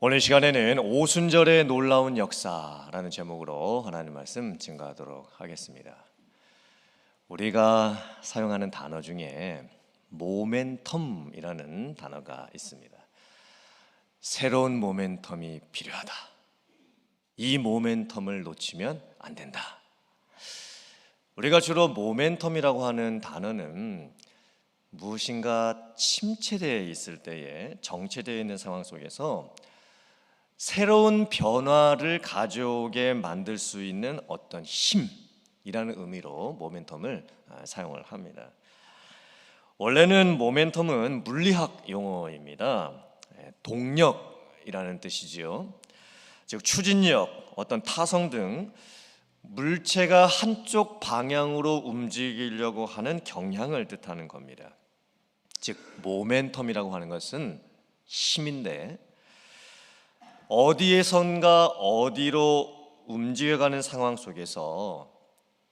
오늘 시간에는 오순절의 놀라운 역사라는 제목으로 하나님 말씀 증거하도록 하겠습니다. 우리가 사용하는 단어 중에 모멘텀이라는 단어가 있습니다. 새로운 모멘텀이 필요하다. 이 모멘텀을 놓치면 안 된다. 우리가 주로 모멘텀이라고 하는 단어는 무엇인가 침체되어 있을 때에, 정체되어 있는 상황 속에서 새로운 변화를 가져오게 만들 수 있는 어떤 힘이라는 의미로 모멘텀을 사용을 합니다. 원래는 모멘텀은 물리학 용어입니다. 동력이라는 뜻이지요. 즉 추진력, 어떤 타성 등 물체가 한쪽 방향으로 움직이려고 하는 경향을 뜻하는 겁니다. 즉 모멘텀이라고 하는 것은 힘인데, 어디에선가 어디로 움직여가는 상황 속에서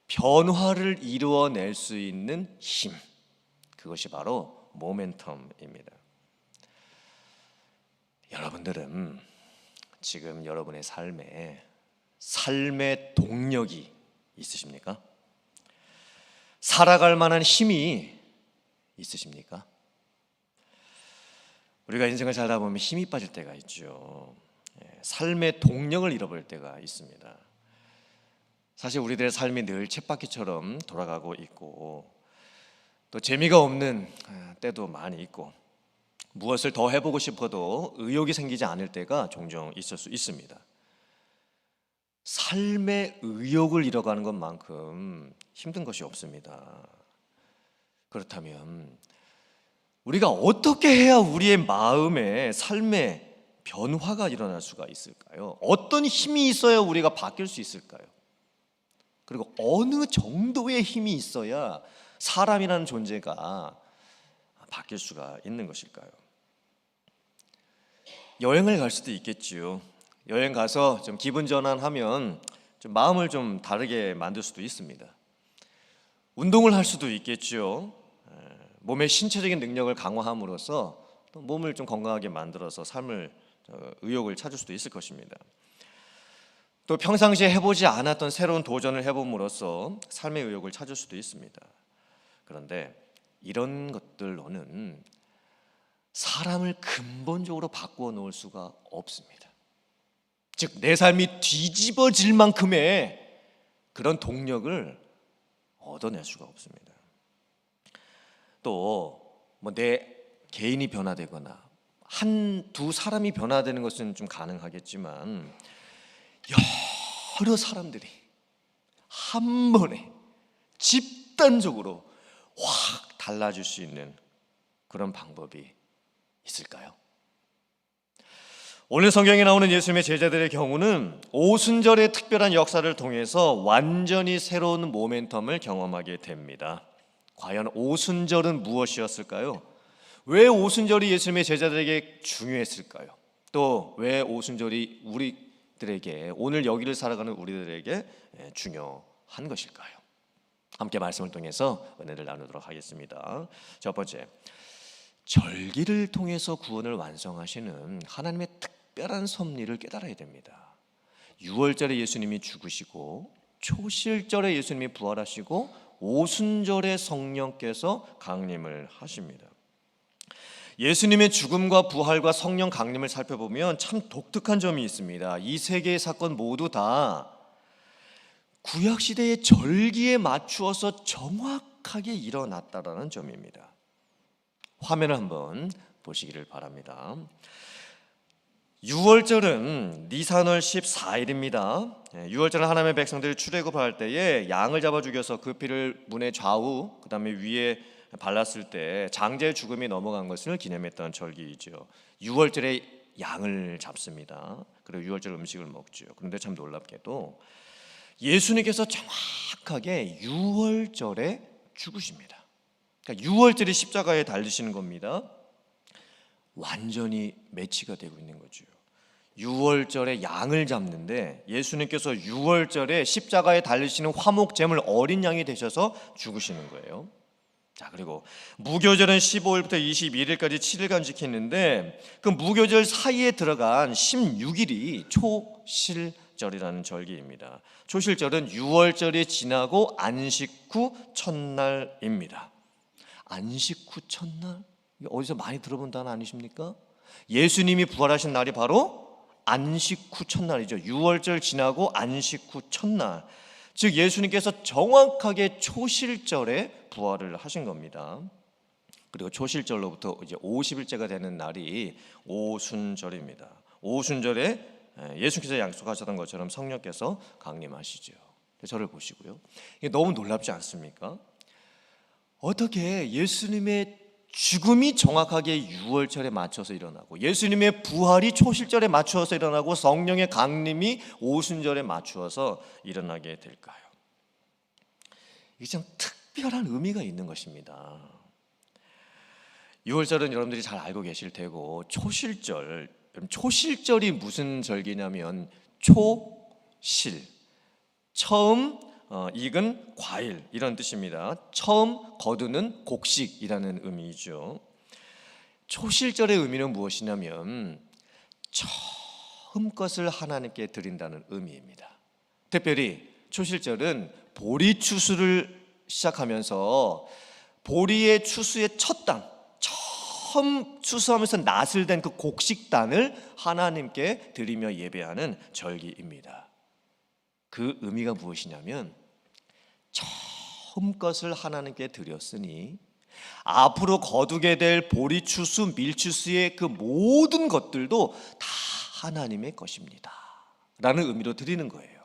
변화를 이루어낼 수 있는 힘, 그것이 바로 모멘텀입니다. 여러분들은 지금 여러분의 삶의 동력이 있으십니까? 살아갈 만한 힘이 있으십니까? 우리가 인생을 살다 보면 힘이 빠질 때가 있죠. 삶의 동력을 잃어버릴 때가 있습니다. 사실 우리들의 삶이 늘 쳇바퀴처럼 돌아가고 있고, 또 재미가 없는 때도 많이 있고, 무엇을 더 해보고 싶어도 의욕이 생기지 않을 때가 종종 있을 수 있습니다. 삶의 의욕을 잃어가는 것만큼 힘든 것이 없습니다. 그렇다면 우리가 어떻게 해야 우리의 마음에, 삶의 변화가 일어날 수가 있을까요? 어떤 힘이 있어야 우리가 바뀔 수 있을까요? 그리고 어느 정도의 힘이 있어야 사람이라는 존재가 바뀔 수가 있는 것일까요? 여행을 갈 수도 있겠지요. 여행 가서 좀 기분 전환하면 좀 마음을 좀 다르게 만들 수도 있습니다. 운동을 할 수도 있겠지요. 몸의 신체적인 능력을 강화함으로써 또 몸을 좀 건강하게 만들어서 삶을 의욕을 찾을 수도 있을 것입니다. 또 평상시에 해보지 않았던 새로운 도전을 해봄으로써 삶의 의욕을 찾을 수도 있습니다. 그런데 이런 것들로는 사람을 근본적으로 바꾸어 놓을 수가 없습니다. 즉 내 삶이 뒤집어질 만큼의 그런 동력을 얻어낼 수가 없습니다. 또 내 개인이 변화되거나 한두 사람이 변화되는 것은 좀 가능하겠지만, 여러 사람들이 한 번에 집단적으로 확 달라질 수 있는 그런 방법이 있을까요? 오늘 성경에 나오는 예수님의 제자들의 경우는 오순절의 특별한 역사를 통해서 완전히 새로운 모멘텀을 경험하게 됩니다. 과연 오순절은 무엇이었을까요? 왜 오순절이 예수님의 제자들에게 중요했을까요? 또 왜 오순절이 우리들에게, 오늘 여기를 살아가는 우리들에게 중요한 것일까요? 함께 말씀을 통해서 은혜를 나누도록 하겠습니다. 첫 번째, 절기를 통해서 구원을 완성하시는 하나님의 특별한 섭리를 깨달아야 됩니다. 유월절에 예수님이 죽으시고, 초실절에 예수님이 부활하시고, 오순절에 성령께서 강림을 하십니다. 예수님의 죽음과 부활과 성령 강림을 살펴보면 참 독특한 점이 있습니다. 이 세 개의 사건 모두 다 구약시대의 절기에 맞추어서 정확하게 일어났다라는 점입니다. 화면을 한번 보시기를 바랍니다. 유월절은 니산월 14일입니다. 유월절은 하나님의 백성들이 출애굽할 때에 양을 잡아 죽여서 그 피를 문의 좌우, 그 다음에 위에 발랐을 때 장자의 죽음이 넘어간 것을 기념했던 절기이죠. 유월절에 양을 잡습니다. 그리고 유월절 음식을 먹죠. 그런데 참 놀랍게도 예수님께서 정확하게 유월절에 죽으십니다. 그러니까 유월절에 십자가에 달리시는 겁니다. 완전히 매치가 되고 있는 거죠. 유월절에 양을 잡는데 예수님께서 유월절에 십자가에 달리시는 화목제물 어린 양이 되셔서 죽으시는 거예요. 자, 그리고 무교절은 15일부터 21일까지 7일간 지키는데 그 무교절 사이에 들어간 16일이 초실절이라는 절기입니다. 초실절은 6월절이 지나고 안식 후 첫날입니다. 안식 후 첫날? 어디서 많이 들어본 단어 아니십니까? 예수님이 부활하신 날이 바로 안식 후 첫날이죠. 6월절 지나고 안식 후 첫날. 즉 예수님께서 정확하게 초실절에 부활을 하신 겁니다. 그리고 초실절로부터 이제 50일째가 되는 날이 오순절입니다. 오순절에 예수님께서 약속하셨던 것처럼 성령께서 강림하시죠. 저를 보시고요. 이게 너무 놀랍지 않습니까? 어떻게 예수님의 죽음이 정확하게 6월절에 맞춰서 일어나고 예수님의 부활이 초실절에 맞추어서 일어나고 성령의 강림이 오순절에 맞추어서 일어나게 될까요? 이게 참 특별한 의미가 있는 것입니다. 6월절은 여러분들이 잘 알고 계실 테고 초실절이 무슨 절기냐면 초실, 처음 익은 과일 이런 뜻입니다. 처음 거두는 곡식이라는 의미죠. 초실절의 의미는 무엇이냐면 처음 것을 하나님께 드린다는 의미입니다. 특별히 초실절은 보리 추수를 시작하면서 보리의 추수의 첫 단, 처음 추수하면서 낫을 댄 그 곡식단을 하나님께 드리며 예배하는 절기입니다. 그 의미가 무엇이냐면 처음 것을 하나님께 드렸으니 앞으로 거두게 될 보리 추수, 밀 추수의 그 모든 것들도 다 하나님의 것입니다 라는 의미로 드리는 거예요.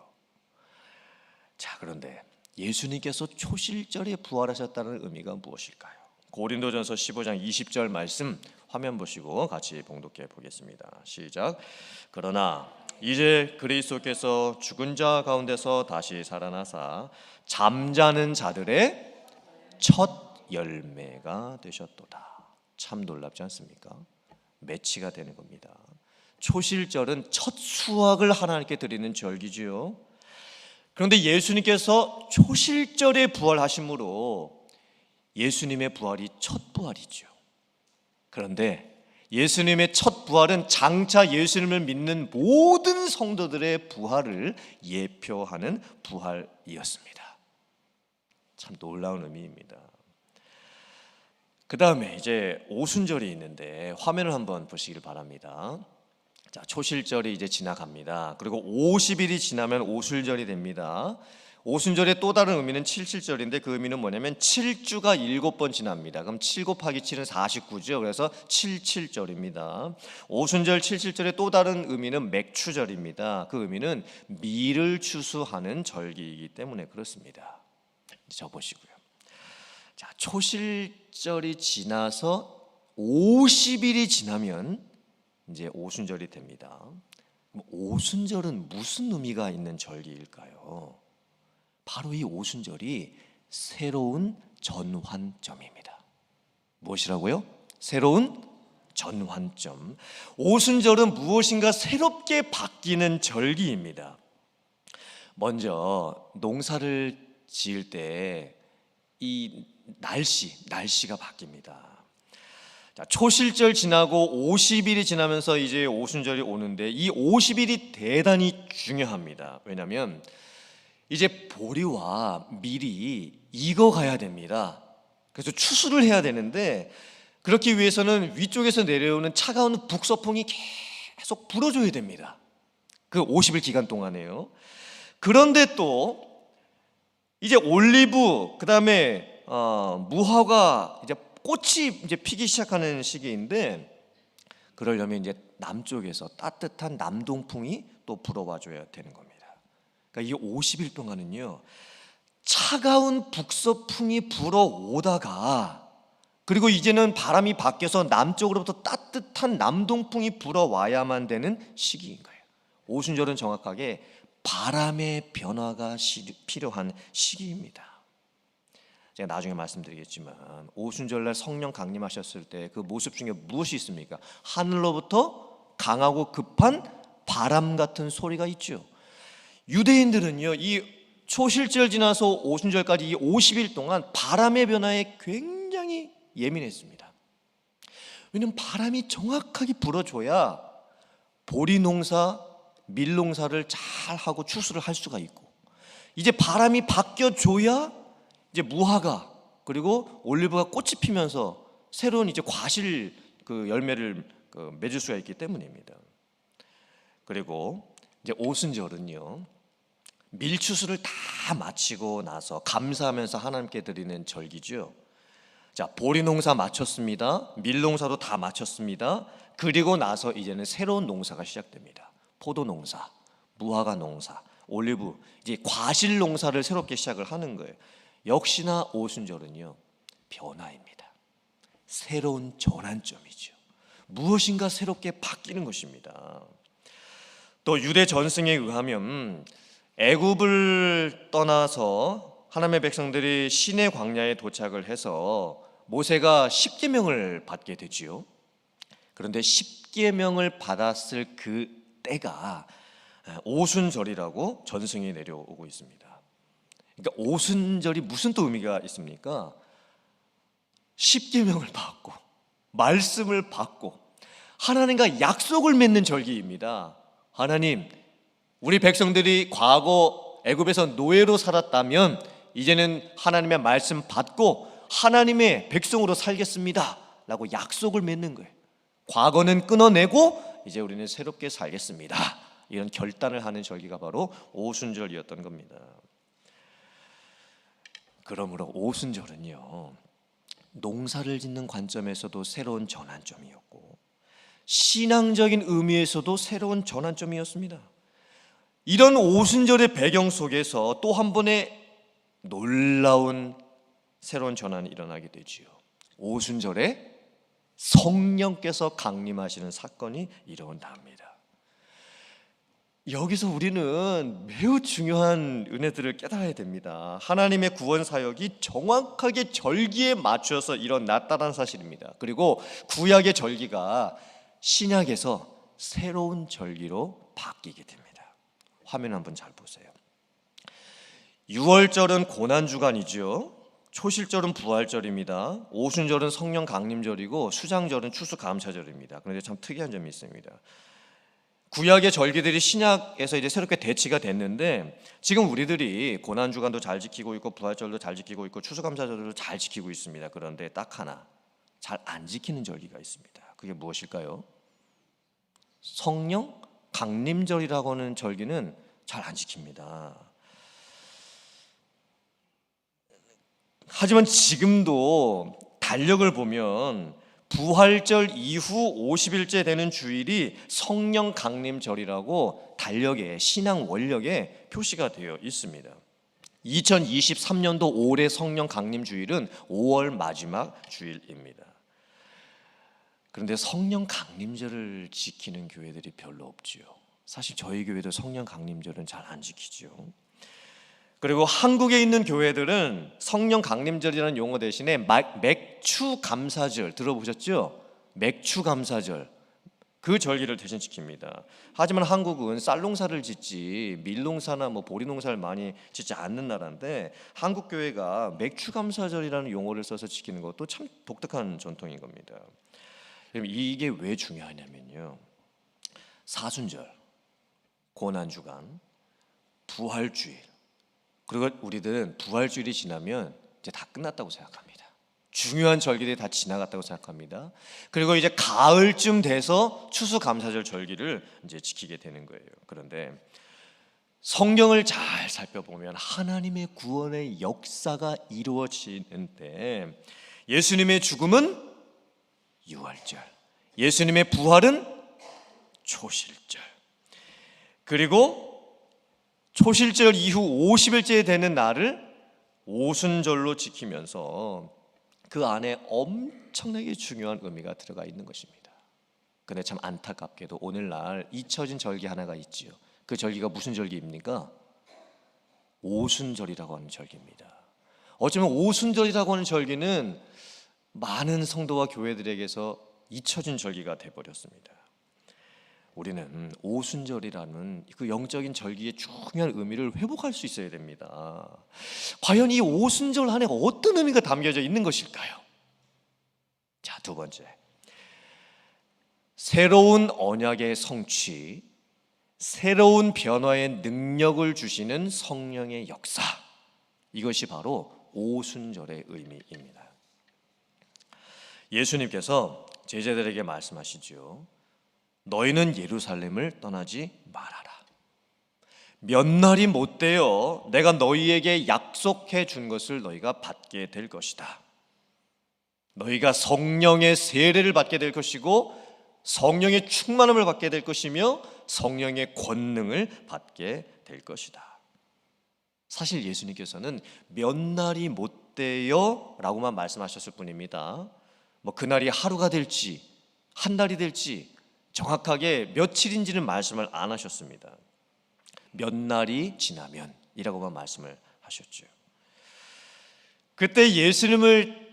자, 그런데 예수님께서 초실절에 부활하셨다는 의미가 무엇일까요? 고린도전서 15장 20절 말씀 화면 보시고 같이 봉독해 보겠습니다. 시작. 그러나 이제 그리스도께서 죽은 자 가운데서 다시 살아나사 잠자는 자들의 첫 열매가 되셨도다. 참 놀랍지 않습니까? 매치가 되는 겁니다. 초실절은 첫 수확을 하나님께 드리는 절기지요. 그런데 예수님께서 초실절에 부활하심으로 예수님의 부활이 첫 부활이죠. 그런데 예수님의 첫 부활은 장차 예수님을 믿는 모든 성도들의 부활을 예표하는 부활이었습니다. 참 놀라운 의미입니다. 그 다음에 이제 오순절이 있는데 화면을 한번 보시길 바랍니다. 자, 초실절이 이제 지나갑니다. 그리고 50일이 지나면 오순절이 됩니다. 오순절의 또 다른 의미는 칠칠절인데 그 의미는 뭐냐면 7주가 7번 지납니다. 그럼 7 곱하기 7은 49죠. 그래서 칠칠절입니다. 오순절 칠칠절의 또 다른 의미는 맥추절입니다. 그 의미는 밀을 추수하는 절기이기 때문에 그렇습니다. 적어보시고요. 자, 초실절이 지나서 50일이 지나면 이제 오순절이 됩니다. 오순절은 무슨 의미가 있는 절기일까요? 바로 이 오순절이 새로운 전환점입니다. 무엇이라고요? 새로운 전환점. 오순절은 무엇인가 새롭게 바뀌는 절기입니다. 먼저 농사를 지을 때 이 날씨가 바뀝니다. 자, 초실절 지나고 50일이 지나면서 이제 오순절이 오는데 이 50일이 대단히 중요합니다. 왜냐하면 이제 보리와 밀이 익어가야 됩니다. 그래서 추수를 해야 되는데 그렇기 위해서는 위쪽에서 내려오는 차가운 북서풍이 계속 불어줘야 됩니다. 그 50일 기간 동안에요. 그런데 또 이제 올리브 그다음에 무화과 이제 꽃이 이제 피기 시작하는 시기인데 그러려면 이제 남쪽에서 따뜻한 남동풍이 또 불어와줘야 되는 겁니다. 그러니까 이 50일 동안은요 차가운 북서풍이 불어오다가 그리고 이제는 바람이 바뀌어서 남쪽으로부터 따뜻한 남동풍이 불어와야만 되는 시기인 거예요. 오순절은 정확하게 바람의 변화가 필요한 시기입니다. 제가 나중에 말씀드리겠지만 오순절날 성령 강림하셨을 때 그 모습 중에 무엇이 있습니까? 하늘로부터 강하고 급한 바람 같은 소리가 있죠. 유대인들은요 이 초실절 지나서 오순절까지 이 50일 동안 바람의 변화에 굉장히 예민했습니다. 왜냐하면 바람이 정확하게 불어줘야 보리 농사, 밀 농사를 잘 하고 추수를 할 수가 있고, 이제 바람이 바뀌어줘야 이제 무화과 그리고 올리브가 꽃이 피면서 새로운 이제 과실 그 열매를 맺을 수가 있기 때문입니다. 그리고 이제 오순절은요, 밀추수를 다 마치고 나서 감사하면서 하나님께 드리는 절기죠. 자, 보리 농사 마쳤습니다. 밀 농사도 다 마쳤습니다. 그리고 나서 이제는 새로운 농사가 시작됩니다. 포도 농사, 무화과 농사, 올리브, 이제 과실 농사를 새롭게 시작을 하는 거예요. 역시나 오순절은요, 변화입니다. 새로운 전환점이죠. 무엇인가 새롭게 바뀌는 것입니다. 또 유대 전승에 의하면 애굽을 떠나서 하나님의 백성들이 시내 광야에 도착을 해서 모세가 십계명을 받게 되지요. 그런데 십계명을 받았을 그 때가 오순절이라고 전승이 내려오고 있습니다. 그러니까 오순절이 무슨 또 의미가 있습니까? 십계명을 받고 말씀을 받고 하나님과 약속을 맺는 절기입니다. 하나님, 우리 백성들이 과거 애굽에서 노예로 살았다면 이제는 하나님의 말씀 받고 하나님의 백성으로 살겠습니다 라고 약속을 맺는 거예요. 과거는 끊어내고 이제 우리는 새롭게 살겠습니다, 이런 결단을 하는 절기가 바로 오순절이었던 겁니다. 그러므로 오순절은요, 농사를 짓는 관점에서도 새로운 전환점이었고 신앙적인 의미에서도 새로운 전환점이었습니다. 이런 오순절의 배경 속에서 또 한 번의 놀라운 새로운 전환이 일어나게 되지요. 오순절에 성령께서 강림하시는 사건이 일어납니다. 여기서 우리는 매우 중요한 은혜들을 깨달아야 됩니다. 하나님의 구원 사역이 정확하게 절기에 맞춰서 일어났다는 사실입니다. 그리고 구약의 절기가 신약에서 새로운 절기로 바뀌게 됩니다. 화면 한번 잘 보세요. 6월절은 고난주간이죠. 초실절은 부활절입니다. 오순절은 성령 강림절이고 수장절은 추수감사절입니다. 그런데 참 특이한 점이 있습니다. 구약의 절기들이 신약에서 이제 새롭게 대치가 됐는데 지금 우리들이 고난주간도 잘 지키고 있고 부활절도 잘 지키고 있고 추수감사절도 잘 지키고 있습니다. 그런데 딱 하나 잘 안 지키는 절기가 있습니다. 그게 무엇일까요? 성령 강림절이라고 하는 절기는 잘 안 지킵니다. 하지만 지금도 달력을 보면 부활절 이후 50일째 되는 주일이 성령 강림절이라고 달력에, 신앙 원력에 표시가 되어 있습니다. 2023년도 올해 성령 강림 주일은 5월 마지막 주일입니다. 그런데 성령 강림절을 지키는 교회들이 별로 없지요. 사실 저희 교회도 성령 강림절은 잘 안 지키죠. 그리고 한국에 있는 교회들은 성령 강림절이라는 용어 대신에 맥추 감사절 들어보셨죠? 맥추 감사절, 그 절기를 대신 지킵니다. 하지만 한국은 쌀농사를 짓지 밀농사나 보리농사를 많이 짓지 않는 나라인데 한국 교회가 맥추 감사절이라는 용어를 써서 지키는 것도 참 독특한 전통인 겁니다. 이게 왜 중요하냐면요, 사순절, 고난주간, 부활주일, 그리고 우리들은 부활주일이 지나면 이제 다 끝났다고 생각합니다. 중요한 절기들이 다 지나갔다고 생각합니다. 그리고 이제 가을쯤 돼서 추수감사절 절기를 이제 지키게 되는 거예요. 그런데 성경을 잘 살펴보면 하나님의 구원의 역사가 이루어지는데 예수님의 죽음은 유월절, 예수님의 부활은 초실절, 그리고 초실절 이후 50일째 되는 날을 오순절로 지키면서 그 안에 엄청나게 중요한 의미가 들어가 있는 것입니다. 그런데 참 안타깝게도 오늘날 잊혀진 절기 하나가 있지요. 그 절기가 무슨 절기입니까? 오순절이라고 하는 절기입니다. 어쩌면 오순절이라고 하는 절기는 많은 성도와 교회들에게서 잊혀진 절기가 되어버렸습니다. 우리는 오순절이라는 그 영적인 절기의 중요한 의미를 회복할 수 있어야 됩니다. 과연 이 오순절 안에 어떤 의미가 담겨져 있는 것일까요? 자, 두 번째, 새로운 언약의 성취, 새로운 변화의 능력을 주시는 성령의 역사, 이것이 바로 오순절의 의미입니다. 예수님께서 제자들에게 말씀하시죠. 너희는 예루살렘을 떠나지 말아라. 몇 날이 못 되어 내가 너희에게 약속해 준 것을 너희가 받게 될 것이다. 너희가 성령의 세례를 받게 될 것이고 성령의 충만함을 받게 될 것이며 성령의 권능을 받게 될 것이다. 사실 예수님께서는 몇 날이 못 되어 라고만 말씀하셨을 뿐입니다. 그날이 하루가 될지 한 달이 될지 정확하게 며칠인지는 말씀을 안 하셨습니다. 몇 날이 지나면 이라고만 말씀을 하셨죠. 그때 예수님을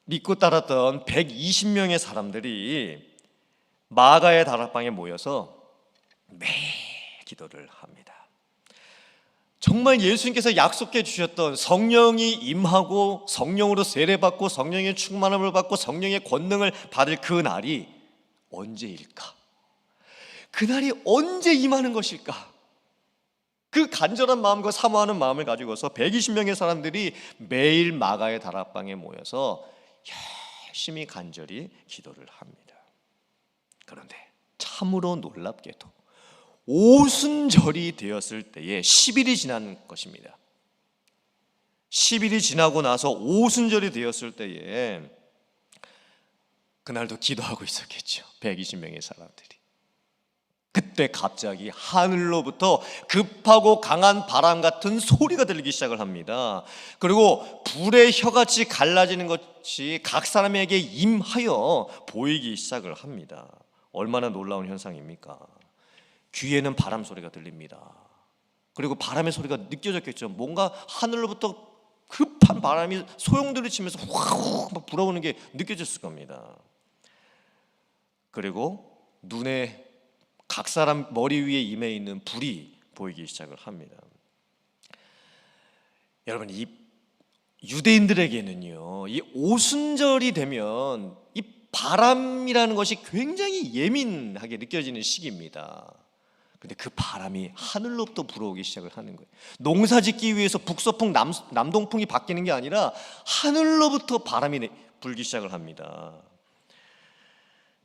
믿고 따랐던 120명의 사람들이 마가의 다락방에 모여서 매일 기도를 합니다. 정말 예수님께서 약속해 주셨던 성령이 임하고 성령으로 세례받고 성령의 충만함을 받고 성령의 권능을 받을 그 날이 언제일까? 그날이 언제 임하는 것일까? 그 간절한 마음과 사모하는 마음을 가지고서 120명의 사람들이 매일 마가의 다락방에 모여서 열심히 간절히 기도를 합니다. 그런데 참으로 놀랍게도 오순절이 되었을 때에 10일이 지난 것입니다. 10일이 지나고 나서 오순절이 되었을 때에 그날도 기도하고 있었겠죠. 120명의 사람들이. 그때 갑자기 하늘로부터 급하고 강한 바람 같은 소리가 들리기 시작을 합니다. 그리고 불의 혀같이 갈라지는 것이 각 사람에게 임하여 보이기 시작을 합니다. 얼마나 놀라운 현상입니까? 귀에는 바람 소리가 들립니다. 그리고 바람의 소리가 느껴졌겠죠. 뭔가 하늘로부터 급한 바람이 소용돌이 치면서 확 막 불어오는 게 느껴졌을 겁니다. 그리고 눈에 각 사람 머리 위에 임해 있는 불이 보이기 시작을 합니다. 여러분, 이 유대인들에게는요, 이 오순절이 되면 이 바람이라는 것이 굉장히 예민하게 느껴지는 시기입니다. 근데 그 바람이 하늘로부터 불어오기 시작을 하는 거예요. 농사 짓기 위해서 북서풍, 남동풍이 바뀌는 게 아니라 하늘로부터 바람이 불기 시작을 합니다.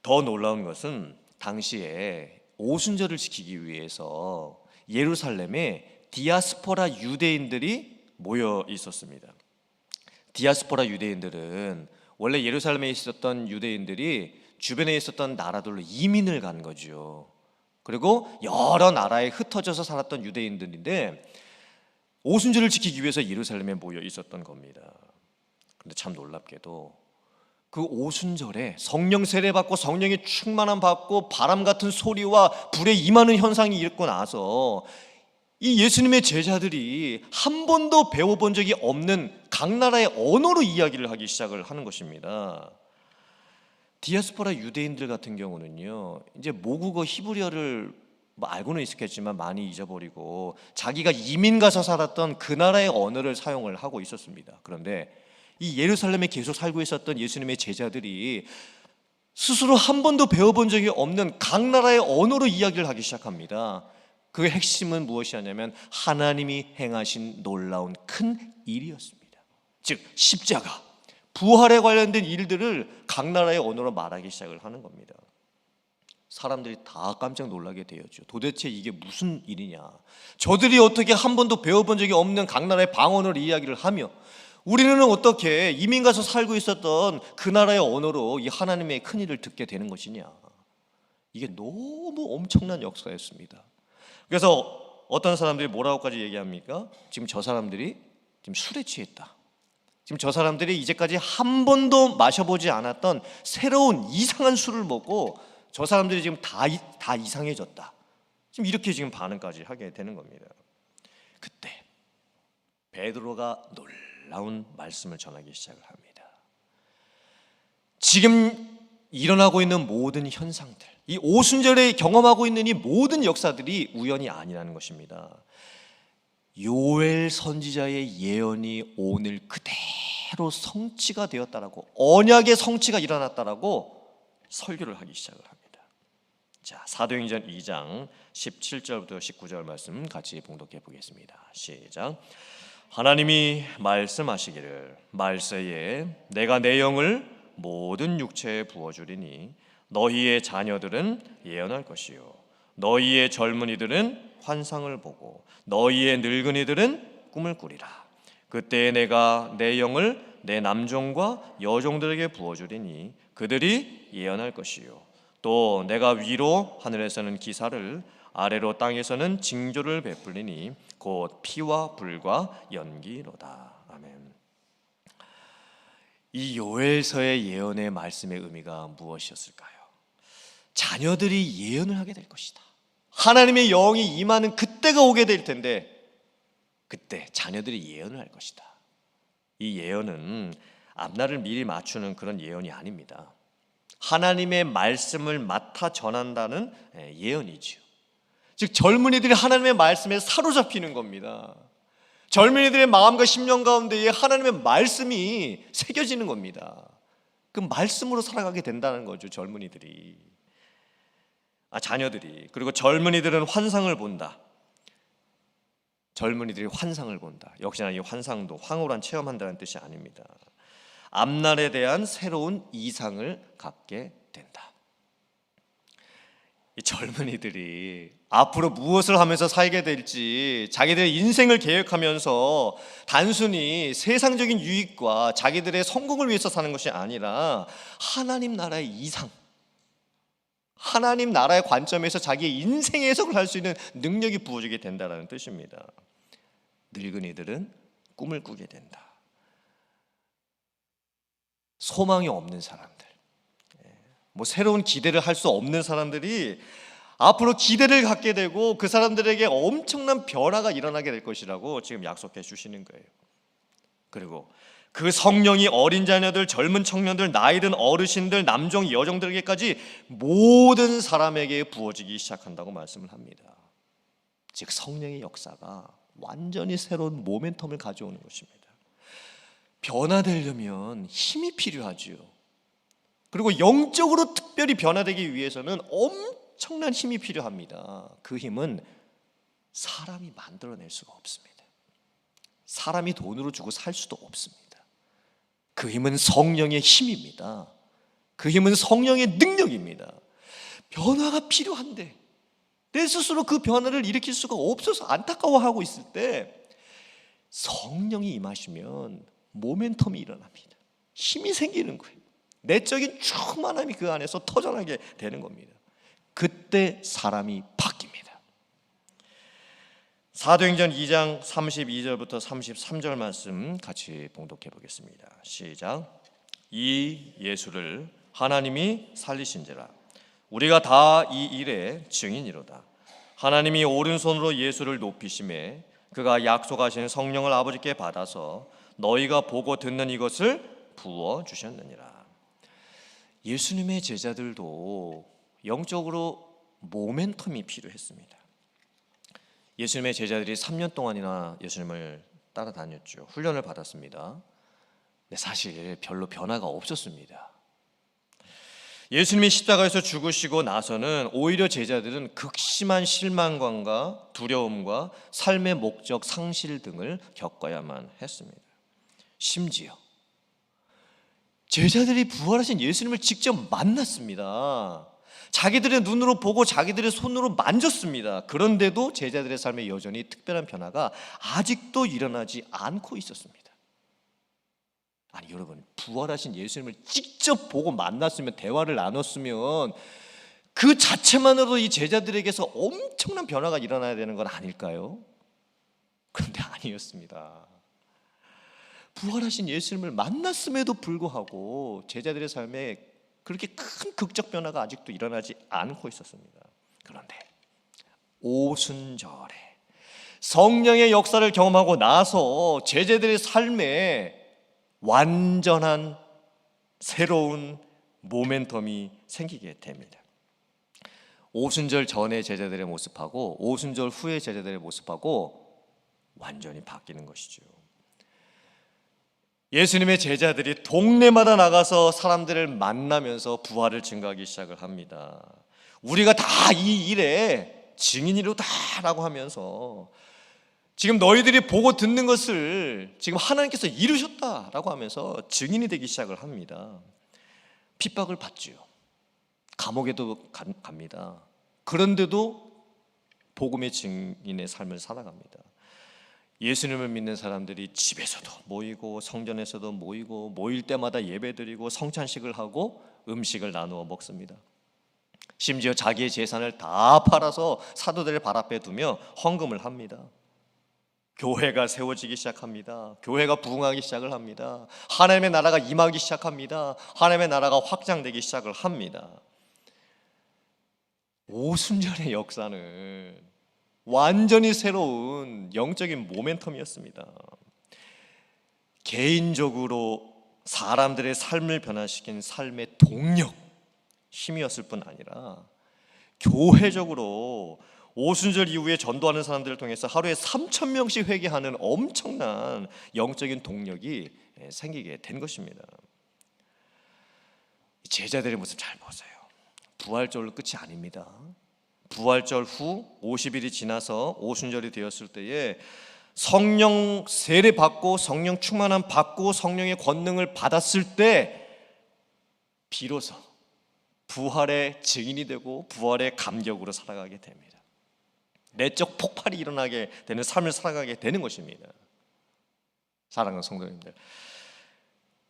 더 놀라운 것은 당시에 오순절을 지키기 위해서 예루살렘에 디아스포라 유대인들이 모여 있었습니다. 디아스포라 유대인들은 원래 예루살렘에 있었던 유대인들이 주변에 있었던 나라들로 이민을 간 거죠. 그리고 여러 나라에 흩어져서 살았던 유대인들인데 오순절을 지키기 위해서 예루살렘에 모여 있었던 겁니다. 그런데 참 놀랍게도 그 오순절에 성령 세례받고 성령의 충만함 받고 바람 같은 소리와 불에 임하는 현상이 있고 나서 이 예수님의 제자들이 한 번도 배워본 적이 없는 각 나라의 언어로 이야기를 하기 시작을 하는 것입니다. 디아스포라 유대인들 같은 경우는요, 이제 모국어 히브리어를 알고는 있었겠지만 많이 잊어버리고 자기가 이민 가서 살았던 그 나라의 언어를 사용을 하고 있었습니다. 그런데 이 예루살렘에 계속 살고 있었던 예수님의 제자들이 스스로 한 번도 배워본 적이 없는 각 나라의 언어로 이야기를 하기 시작합니다. 그 핵심은 무엇이었냐면 하나님이 행하신 놀라운 큰 일이었습니다. 즉 십자가, 부활에 관련된 일들을 각 나라의 언어로 말하기 시작을 하는 겁니다. 사람들이 다 깜짝 놀라게 되었죠. 도대체 이게 무슨 일이냐? 저들이 어떻게 한 번도 배워본 적이 없는 각 나라의 방언으로 이야기를 하며 우리는 어떻게 이민 가서 살고 있었던 그 나라의 언어로 이 하나님의 큰 일을 듣게 되는 것이냐? 이게 너무 엄청난 역사였습니다. 그래서 어떤 사람들이 뭐라고까지 얘기합니까? 지금 저 사람들이 지금 술에 취했다. 지금 저 사람들이 이제까지 한 번도 마셔보지 않았던 새로운 이상한 술을 먹고 저 사람들이 지금 다 이상해졌다. 지금 이렇게 지금 반응까지 하게 되는 겁니다. 그때 베드로가 놀라운 말씀을 전하기 시작을 합니다. 지금 일어나고 있는 모든 현상들, 이 오순절에 경험하고 있는 이 모든 역사들이 우연이 아니라는 것입니다. 요엘 선지자의 예언이 오늘 그대로 새로 성취가 되었다라고, 언약의 성취가 일어났다라고 설교를 하기 시작을 합니다. 자, 사도행전 2장 17절부터 19절 말씀 같이 봉독해 보겠습니다. 시작. 하나님이 말씀하시기를 말세에 내가 내 영을 모든 육체에 부어주리니 너희의 자녀들은 예언할 것이요 너희의 젊은이들은 환상을 보고 너희의 늙은이들은 꿈을 꾸리라. 그때에 내가 내 영을 내 남종과 여종들에게 부어주리니 그들이 예언할 것이요 또 내가 위로 하늘에서는 기사를 아래로 땅에서는 징조를 베풀리니 곧 피와 불과 연기로다. 아멘. 이 요엘서의 예언의 말씀의 의미가 무엇이었을까요? 자녀들이 예언을 하게 될 것이다. 하나님의 영이 임하는 그때가 오게 될 텐데 그때 자녀들이 예언을 할 것이다. 이 예언은 앞날을 미리 맞추는 그런 예언이 아닙니다. 하나님의 말씀을 맡아 전한다는 예언이지요. 즉 젊은이들이 하나님의 말씀에 사로잡히는 겁니다. 젊은이들의 마음과 심령 가운데에 하나님의 말씀이 새겨지는 겁니다. 그 말씀으로 살아가게 된다는 거죠. 젊은이들이, 자녀들이. 그리고 젊은이들은 환상을 본다. 젊은이들이 환상을 본다. 역시나 이 환상도 황홀한 체험한다는 뜻이 아닙니다. 앞날에 대한 새로운 이상을 갖게 된다. 이 젊은이들이 앞으로 무엇을 하면서 살게 될지 자기들의 인생을 계획하면서 단순히 세상적인 유익과 자기들의 성공을 위해서 사는 것이 아니라 하나님 나라의 이상, 하나님 나라의 관점에서 자기의 인생의 해석을 할 수 있는 능력이 부어지게 된다는 뜻입니다. 늙은이들은 꿈을 꾸게 된다. 소망이 없는 사람들, 새로운 기대를 할 수 없는 사람들이 앞으로 기대를 갖게 되고 그 사람들에게 엄청난 변화가 일어나게 될 것이라고 지금 약속해 주시는 거예요. 그리고 그 성령이 어린 자녀들, 젊은 청년들, 나이든 어르신들, 남종, 여종들에게까지 모든 사람에게 부어지기 시작한다고 말씀을 합니다. 즉 성령의 역사가 완전히 새로운 모멘텀을 가져오는 것입니다. 변화되려면 힘이 필요하지요. 그리고 영적으로 특별히 변화되기 위해서는 엄청난 힘이 필요합니다. 그 힘은 사람이 만들어낼 수가 없습니다. 사람이 돈으로 주고 살 수도 없습니다. 그 힘은 성령의 힘입니다. 그 힘은 성령의 능력입니다. 변화가 필요한데 내 스스로 그 변화를 일으킬 수가 없어서 안타까워하고 있을 때 성령이 임하시면 모멘텀이 일어납니다. 힘이 생기는 거예요. 내적인 충만함이 그 안에서 터져나게 되는 겁니다. 그때 사람이 바뀝니다. 사도행전 2장 32절부터 33절 말씀 같이 봉독해 보겠습니다. 시작. 이 예수를 하나님이 살리신지라 우리가 다 이 일의 증인이로다. 하나님이 오른손으로 예수를 높이심에 그가 약속하신 성령을 아버지께 받아서 너희가 보고 듣는 이것을 부어 주셨느니라. 예수님의 제자들도 영적으로 모멘텀이 필요했습니다. 예수님의 제자들이 3년 동안이나 예수님을 따라다녔죠. 훈련을 받았습니다. 근데 사실 별로 변화가 없었습니다. 예수님이 십자가에서 죽으시고 나서는 오히려 제자들은 극심한 실망감과 두려움과 삶의 목적 상실 등을 겪어야만 했습니다. 심지어 제자들이 부활하신 예수님을 직접 만났습니다. 자기들의 눈으로 보고 자기들의 손으로 만졌습니다. 그런데도 제자들의 삶에 여전히 특별한 변화가 아직도 일어나지 않고 있었습니다. 아니 여러분, 부활하신 예수님을 직접 보고 만났으면, 대화를 나눴으면 그 자체만으로도 이 제자들에게서 엄청난 변화가 일어나야 되는 건 아닐까요? 그런데 아니었습니다. 부활하신 예수님을 만났음에도 불구하고 제자들의 삶에 그렇게 큰 극적 변화가 아직도 일어나지 않고 있었습니다. 그런데 오순절에 성령의 역사를 경험하고 나서 제자들의 삶에 완전한 새로운 모멘텀이 생기게 됩니다. 오순절 전의 제자들의 모습하고 오순절 후의 제자들의 모습하고 완전히 바뀌는 것이죠. 예수님의 제자들이 동네마다 나가서 사람들을 만나면서 부활을 증거하기 시작을 합니다. 우리가 다 이 일에 증인이로다라고 하면서 지금 너희들이 보고 듣는 것을 지금 하나님께서 이루셨다라고 하면서 증인이 되기 시작을 합니다. 핍박을 받지요. 감옥에도 갑니다. 그런데도 복음의 증인의 삶을 살아갑니다. 예수님을 믿는 사람들이 집에서도 모이고 성전에서도 모이고 모일 때마다 예배드리고 성찬식을 하고 음식을 나누어 먹습니다. 심지어 자기의 재산을 다 팔아서 사도들의 발 앞에 두며 헌금을 합니다. 교회가 세워지기 시작합니다. 교회가 부흥하기 시작을 합니다. 하나님의 나라가 임하기 시작합니다. 하나님의 나라가 확장되기 시작을 합니다. 오순절의 역사는 완전히 새로운 영적인 모멘텀이었습니다. 개인적으로 사람들의 삶을 변화시킨 삶의 동력, 힘이었을 뿐 아니라 교회적으로 오순절 이후에 전도하는 사람들을 통해서 하루에 3,000명씩 회개하는 엄청난 영적인 동력이 생기게 된 것입니다. 제자들의 모습 잘 보세요. 부활절 끝이 아닙니다. 부활절 후 50일이 지나서 오순절이 되었을 때에 성령 세례 받고 성령 충만함 받고 성령의 권능을 받았을 때 비로소 부활의 증인이 되고 부활의 감격으로 살아가게 됩니다. 내적 폭발이 일어나게 되는 삶을 살아가게 되는 것입니다. 사랑하는 성도님들,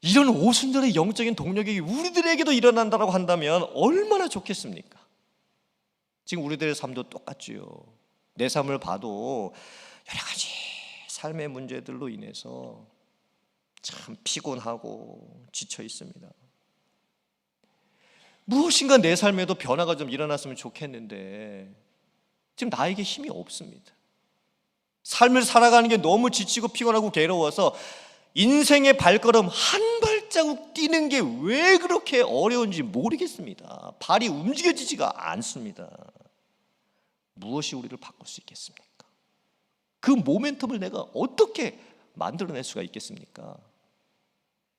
이런 오순절의 영적인 동력이 우리들에게도 일어난다고 한다면 얼마나 좋겠습니까? 지금 우리들의 삶도 똑같지요. 내 삶을 봐도 여러 가지 삶의 문제들로 인해서 참 피곤하고 지쳐 있습니다. 무엇인가 내 삶에도 변화가 좀 일어났으면 좋겠는데 지금 나에게 힘이 없습니다. 삶을 살아가는 게 너무 지치고 피곤하고 괴로워서 인생의 발걸음 한 발자국 뛰는 게 왜 그렇게 어려운지 모르겠습니다. 발이 움직여지지가 않습니다. 무엇이 우리를 바꿀 수 있겠습니까? 그 모멘텀을 내가 어떻게 만들어낼 수가 있겠습니까?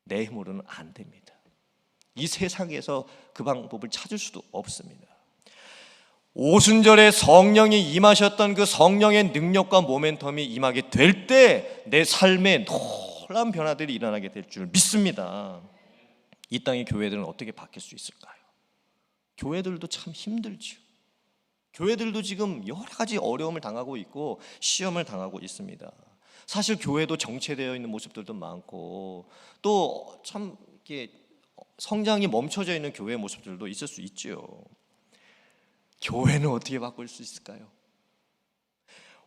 내 힘으로는 안 됩니다. 이 세상에서 그 방법을 찾을 수도 없습니다. 오순절에 성령이 임하셨던 그 성령의 능력과 모멘텀이 임하게 될 때 내 삶에 놀라운 변화들이 일어나게 될 줄 믿습니다. 이 땅의 교회들은 어떻게 바뀔 수 있을까요? 교회들도 참 힘들죠. 교회들도 지금 여러 가지 어려움을 당하고 있고 시험을 당하고 있습니다. 사실 교회도 정체되어 있는 모습들도 많고 또 참 이렇게 성장이 멈춰져 있는 교회의 모습들도 있을 수 있죠. 교회는 어떻게 바꿀 수 있을까요?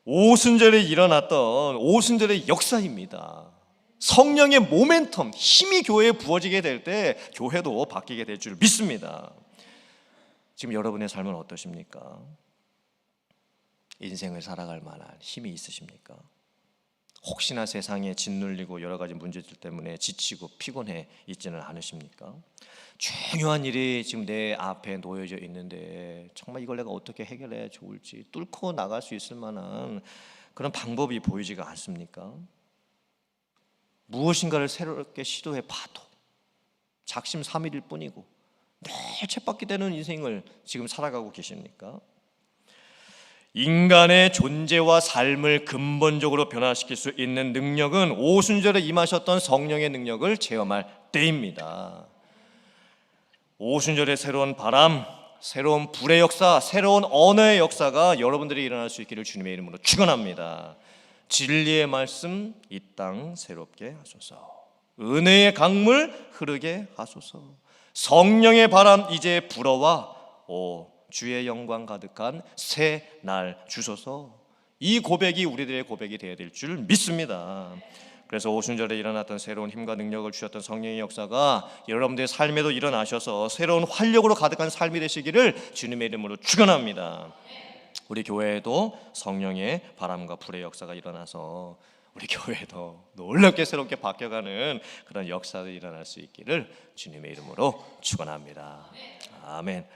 오순절에 일어났던 오순절의 역사입니다. 성령의 모멘텀, 힘이 교회에 부어지게 될 때 교회도 바뀌게 될 줄 믿습니다. 지금 여러분의 삶은 어떠십니까? 인생을 살아갈 만한 힘이 있으십니까? 혹시나 세상에 짓눌리고 여러 가지 문제들 때문에 지치고 피곤해 있지는 않으십니까? 중요한 일이 지금 내 앞에 놓여져 있는데 정말 이걸 내가 어떻게 해결해야 좋을지 뚫고 나갈 수 있을 만한 그런 방법이 보이지가 않습니까? 무엇인가를 새롭게 시도해 봐도 작심삼일일 뿐이고 늘 쳇바퀴되는 인생을 지금 살아가고 계십니까? 인간의 존재와 삶을 근본적으로 변화시킬 수 있는 능력은 오순절에 임하셨던 성령의 능력을 체험할 때입니다. 오순절의 새로운 바람, 새로운 불의 역사, 새로운 언어의 역사가 여러분들이 일어날 수 있기를 주님의 이름으로 축원합니다. 진리의 말씀 이 땅 새롭게 하소서. 은혜의 강물 흐르게 하소서. 성령의 바람 이제 불어와 주의 영광 가득한 새 날 주소서. 이 고백이 우리들의 고백이 되어야 될 줄 믿습니다. 그래서 오순절에 일어났던 새로운 힘과 능력을 주셨던 성령의 역사가 여러분들의 삶에도 일어나셔서 새로운 활력으로 가득한 삶이 되시기를 주님의 이름으로 축원합니다. 우리 교회에도 성령의 바람과 불의 역사가 일어나서 우리 교회도 놀랍게 새롭게 바뀌어가는 그런 역사가 일어날 수 있기를 주님의 이름으로 축원합니다. 아멘.